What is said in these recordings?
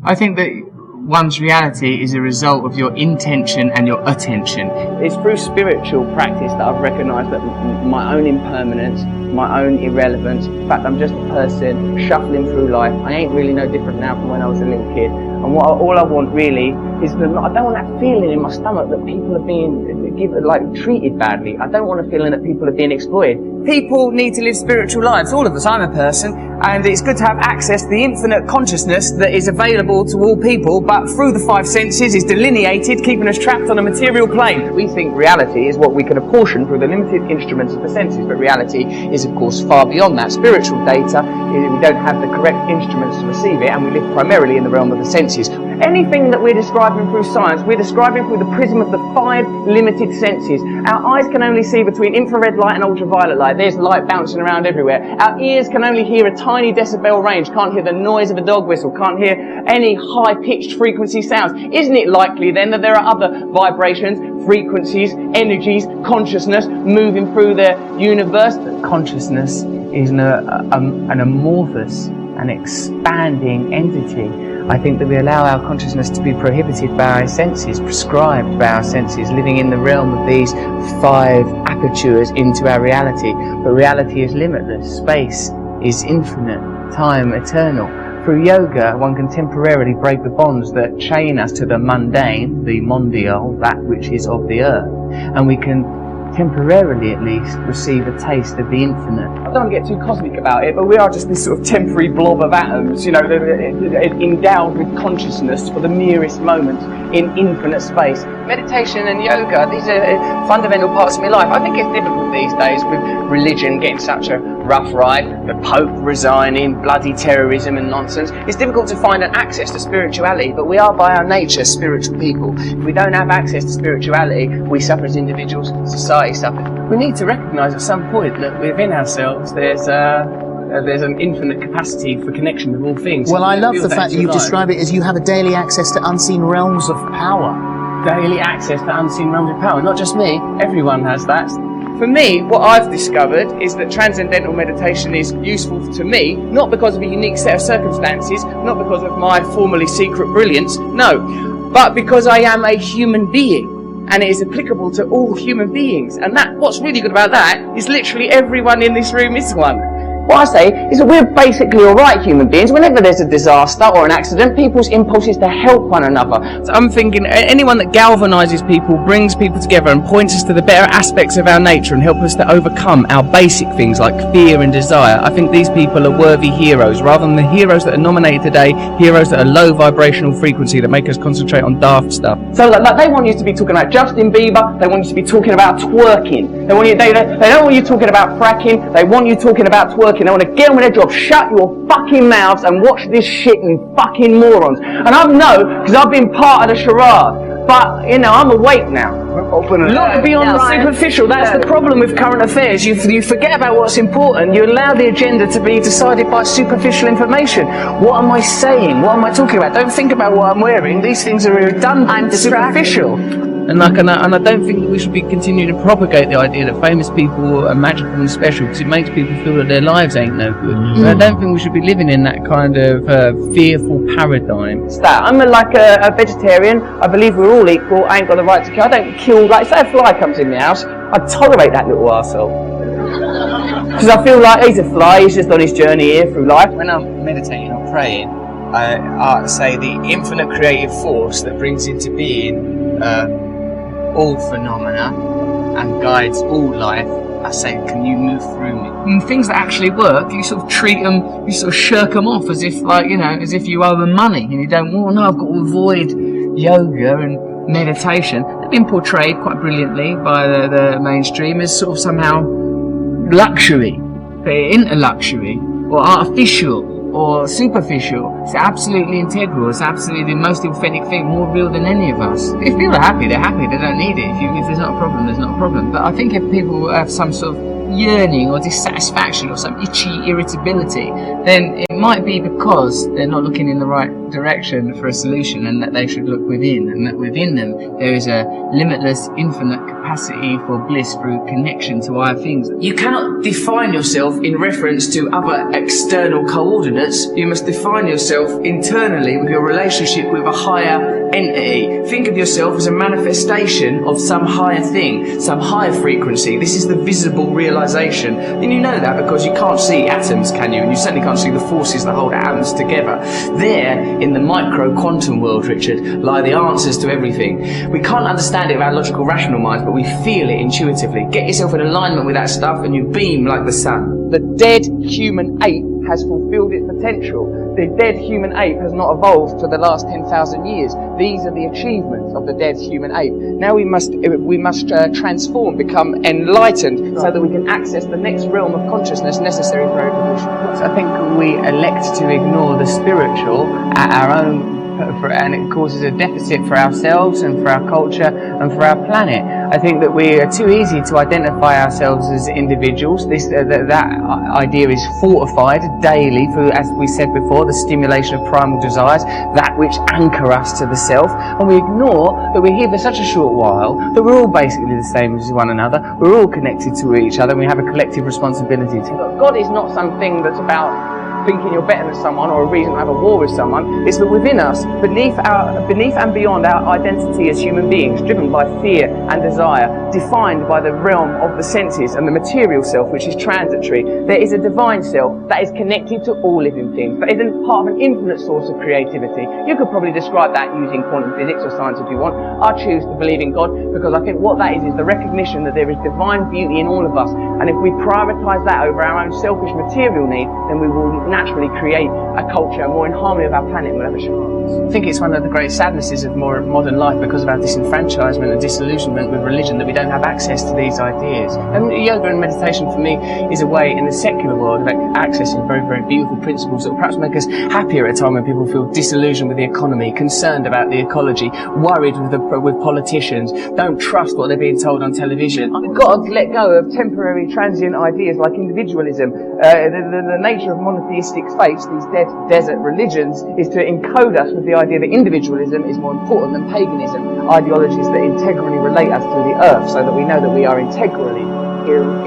I think that one's reality is a result of your intention and your attention. It's through spiritual practice that I've recognised that my own impermanence, my own irrelevance, in fact I'm just a person shuffling through life. I ain't really no different now from when I was a little kid. And all I want really is that I don't want that feeling in my stomach that people are being treated badly. I don't want a feeling that people are being exploited. People need to live spiritual lives, all of us. I'm a person, and it's good to have access to the infinite consciousness that is available to all people, but through the five senses is delineated, keeping us trapped on a material plane. We think reality is what we can apportion through the limited instruments of the senses, but reality is of course far beyond that. Spiritual data, we don't have the correct instruments to receive it, and we live primarily in the realm of the senses. Anything that we're describing through science, we're describing through the prism of the five limited senses. Our eyes can only see between infrared light and ultraviolet light. There's light bouncing around everywhere. Our ears can only hear a tiny decibel range, can't hear the noise of a dog whistle, can't hear any high-pitched frequency sounds. Isn't it likely then that there are other vibrations, frequencies, energies, consciousness moving through the universe? Consciousness is an amorphous and expanding entity. I think that we allow our consciousness to be prohibited by our senses, prescribed by our senses, living in the realm of these five apertures into our reality. But reality is limitless, space is infinite, time eternal. Through yoga, one can temporarily break the bonds that chain us to the mundane, the mondial, that which is of the earth, and we can temporarily at least receive a taste of the infinite. I don't want to get too cosmic about it, but we are just this sort of temporary blob of atoms, endowed with consciousness for the merest moments in infinite space. Meditation and yoga, these are fundamental parts of my life. I think it's difficult these days with religion getting such a rough ride, the Pope resigning, bloody terrorism and nonsense. It's difficult to find an access to spirituality, but we are by our nature spiritual people. If we don't have access to spirituality, we suffer as individuals, society suffers. We need to recognise at some point that within ourselves there's an infinite capacity for connection with all things. Well, I love the fact that you describe it as you have a daily access to unseen realms of power. Daily access to unseen realms of power. Not just me, everyone has that. For me, what I've discovered is that transcendental meditation is useful to me, not because of a unique set of circumstances, not because of my formerly secret brilliance, no, but because I am a human being, and it is applicable to all human beings. And what's really good about that is literally everyone in this room is one. What I say is that we're basically alright human beings. Whenever there's a disaster or an accident, people's impulse is to help one another. So I'm thinking anyone that galvanises people, brings people together and points us to the better aspects of our nature and help us to overcome our basic things like fear and desire, I think these people are worthy heroes, rather than the heroes that are nominated today, heroes that are low vibrational frequency that make us concentrate on daft stuff. So like they want you to be talking about Justin Bieber, they want you to be talking about twerking, they don't want you talking about fracking, they want you talking about twerking. They want to get on with their job. Shut your fucking mouths and watch this shit, you fucking morons. And I know, because I've been part of the charade. But, I'm awake now. Look beyond the superficial. That's the problem with current affairs. You forget about what's important. You allow the agenda to be decided by superficial information. What am I saying? What am I talking about? Don't think about what I'm wearing. These things are redundant and superficial. And I don't think that we should be continuing to propagate the idea that famous people are magical and special, because it makes people feel that their lives ain't no good. And I don't think we should be living in that kind of fearful paradigm. It's that. I'm like a vegetarian. I believe we're all equal. I ain't got the right to kill. I don't kill. Like, say a fly comes in my house, I tolerate that little arsehole. Because I feel like he's a fly, he's just on his journey here through life. When I'm meditating or praying, I say the infinite creative force that brings into being all phenomena and guides all life, I say, can you move through me? And things that actually work, you sort of treat them, you sort of shirk them off as if, as if you owe them money, and you don't, I've got to avoid yoga and meditation. They've been portrayed quite brilliantly by the mainstream as sort of somehow luxury, but into luxury, or artificial, or superficial. It's absolutely integral. It's absolutely the most authentic thing, more real than any of us. If people are happy, they're happy. They don't need it. If there's not a problem, there's not a problem. But I think if people have some sort of yearning or dissatisfaction or some itchy irritability, then it might be because they're not looking in the right direction for a solution, and that they should look within, and that within them there is a limitless, infinite capacity capacity for bliss through connection to higher things. You cannot define yourself in reference to other external coordinates. You must define yourself internally with your relationship with a higher entity. Think of yourself as a manifestation of some higher thing, some higher frequency. This is the visible realization. And you know that because you can't see atoms, can you? And you certainly can't see the forces that hold atoms together. There, in the micro quantum world, Richard, lie the answers to everything. We can't understand it with our logical, rational minds, but we feel it intuitively. Get yourself in alignment with that stuff and you beam like the sun. The dead human ape has fulfilled its potential. The dead human ape has not evolved for the last 10,000 years. These are the achievements of the dead human ape. Now we must transform, become enlightened, so that we can access the next realm of consciousness necessary for our evolution. I think we elect to ignore the spiritual at our own, and it causes a deficit for ourselves and for our culture and for our planet. I think that we are too easy to identify ourselves as individuals. That idea is fortified daily through, as we said before, the stimulation of primal desires, that which anchor us to the self, and we ignore that we're here for such a short while, that we're all basically the same as one another, we're all connected to each other, and we have a collective responsibility to. God is not something that's about thinking you're better than someone or a reason to have a war with someone. It's that within us, beneath and beyond our identity as human beings, driven by fear and desire, defined by the realm of the senses and the material self, which is transitory, there is a divine self that is connected to all living things, that isn't part of an infinite source of creativity. You could probably describe that using quantum physics or science if you want. I choose to believe in God because I think what that is the recognition that there is divine beauty in all of us, and if we prioritise that over our own selfish material need, then we will naturally create a culture more in harmony with our planet and we'll have a chance. I think it's one of the great sadnesses of modern life, because of our disenfranchisement and disillusionment with religion, that we don't have access to these ideas. And yoga and meditation for me is a way in the secular world of accessing very, very beautiful principles that will perhaps make us happier at a time when people feel disillusioned with the economy, concerned about the ecology, worried with politicians, don't trust what they're being told on television. We've got to let go of temporary, transient ideas like individualism. The nature of monotheistic faiths, these dead desert religions, is to encode us with the idea that individualism is more important than paganism, ideologies that integrally relate us to the earth, so that we know that we are integrally,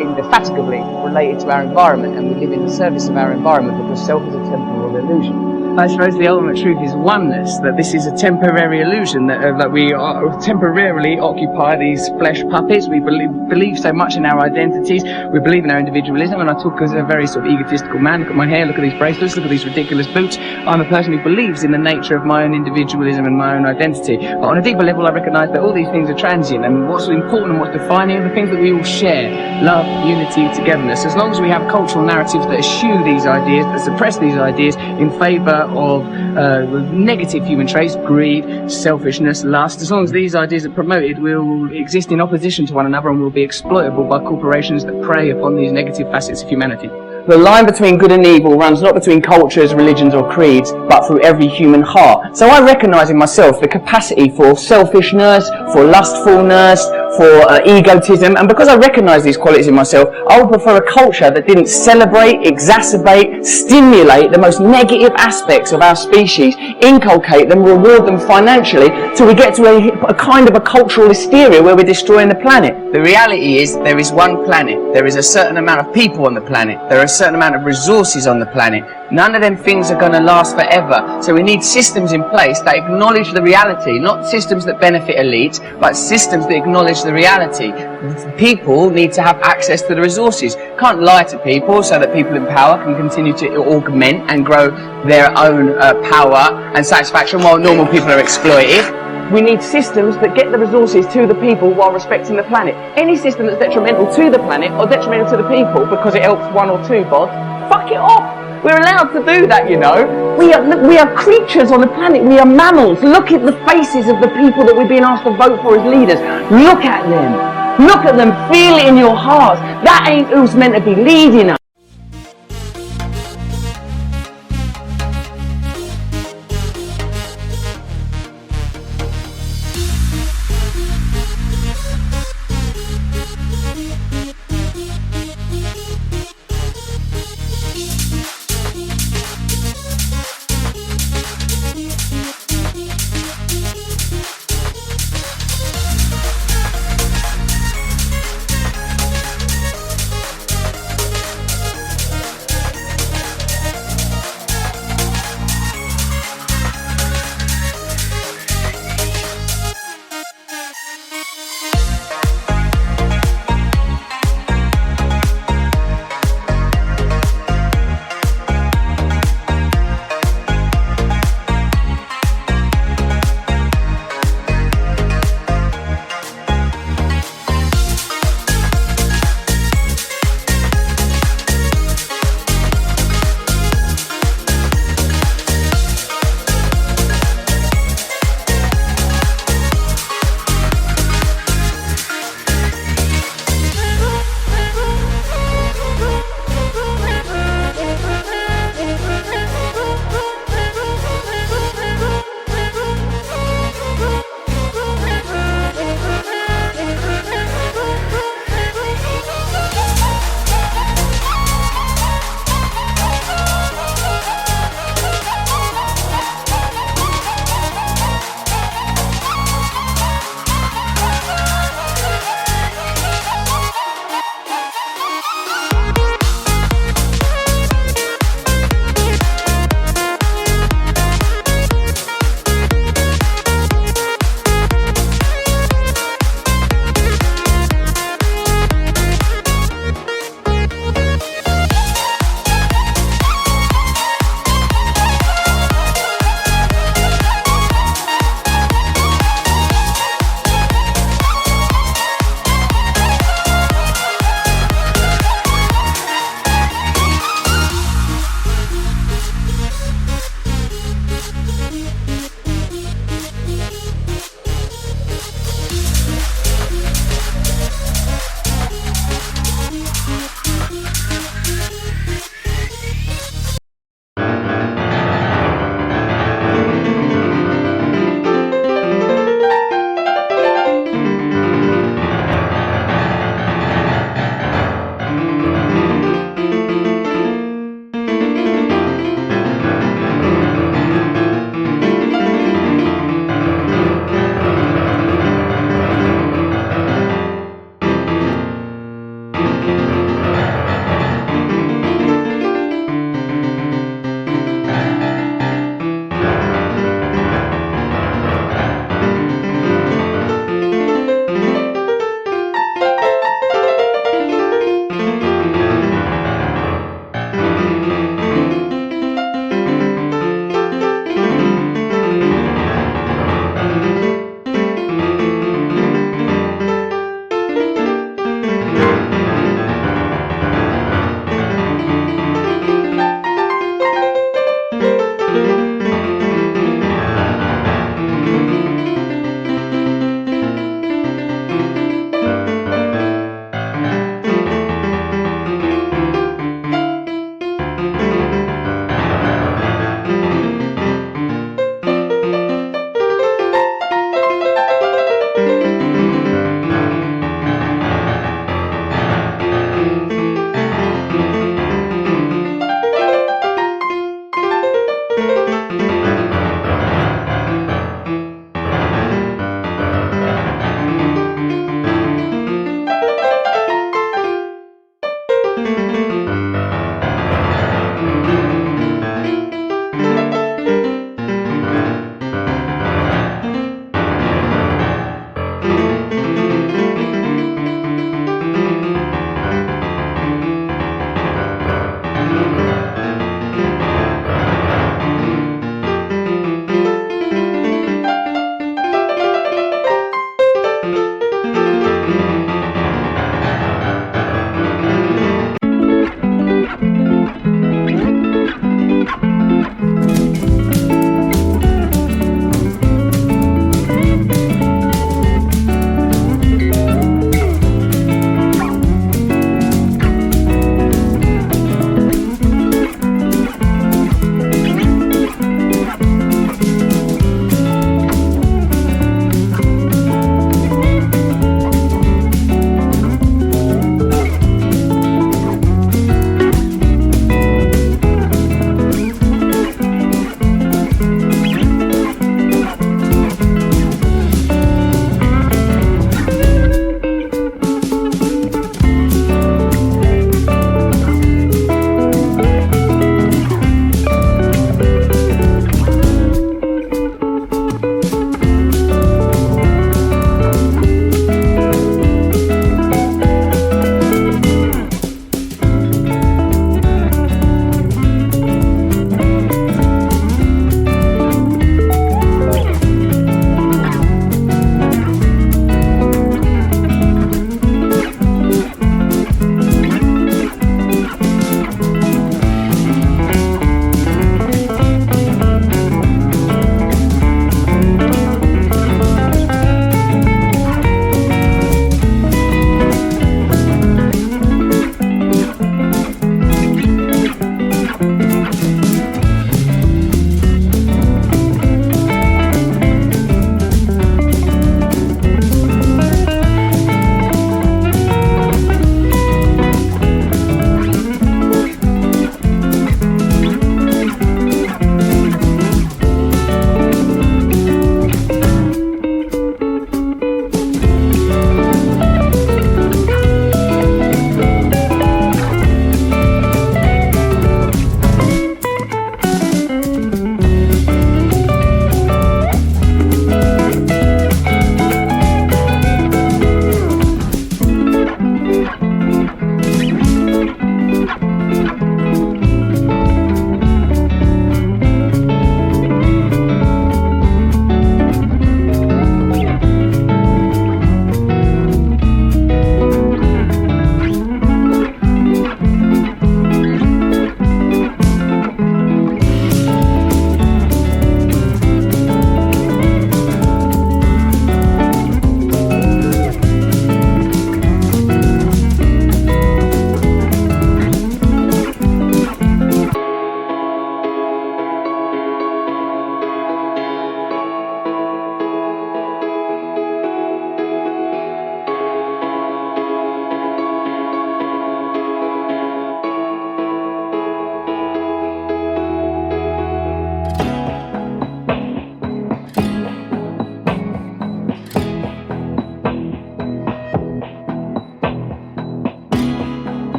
indefatigably related to our environment, and we live in the service of our environment, because self is a temporal illusion. I suppose the ultimate truth is oneness, that this is a temporary illusion, that we are temporarily occupy these flesh puppets. We believe so much in our identities, we believe in our individualism, and I talk as a very sort of egotistical man. Look at my hair, look at these bracelets, look at these ridiculous boots. I'm a person who believes in the nature of my own individualism and my own identity. But on a deeper level, I recognise that all these things are transient, and what's important and what's defining are the things that we all share: love, unity, togetherness. As long as we have cultural narratives that eschew these ideas, that suppress these ideas in favour of negative human traits, greed, selfishness, lust, as long as these ideas are promoted, we'll exist in opposition to one another and will be exploitable by corporations that prey upon these negative facets of humanity. The line between good and evil runs not between cultures, religions or creeds, but through every human heart. So I recognise in myself the capacity for selfishness, for lustfulness, for egotism, and because I recognise these qualities in myself, I would prefer a culture that didn't celebrate, exacerbate, stimulate the most negative aspects of our species, inculcate them, reward them financially, till we get to a kind of a cultural hysteria where we're destroying the planet. The reality is there is one planet, there is a certain amount of people on the planet, there are a certain amount of resources on the planet. None of them things are going to last forever, so we need systems in place that acknowledge the reality, not systems that benefit elites, but systems that acknowledge the reality. People need to have access to the resources. Can't lie to people so that people in power can continue to augment and grow their own power and satisfaction while normal people are exploited. We need systems that get the resources to the people while respecting the planet. Any system that's detrimental to the planet or detrimental to the people because it helps one or two bods, fuck it off. We're allowed to do that, you know. We are creatures on the planet. We are mammals. Look at the faces of the people that we're being asked to vote for as leaders. Look at them. Look at them. Feel it in your heart. That ain't who's meant to be leading us.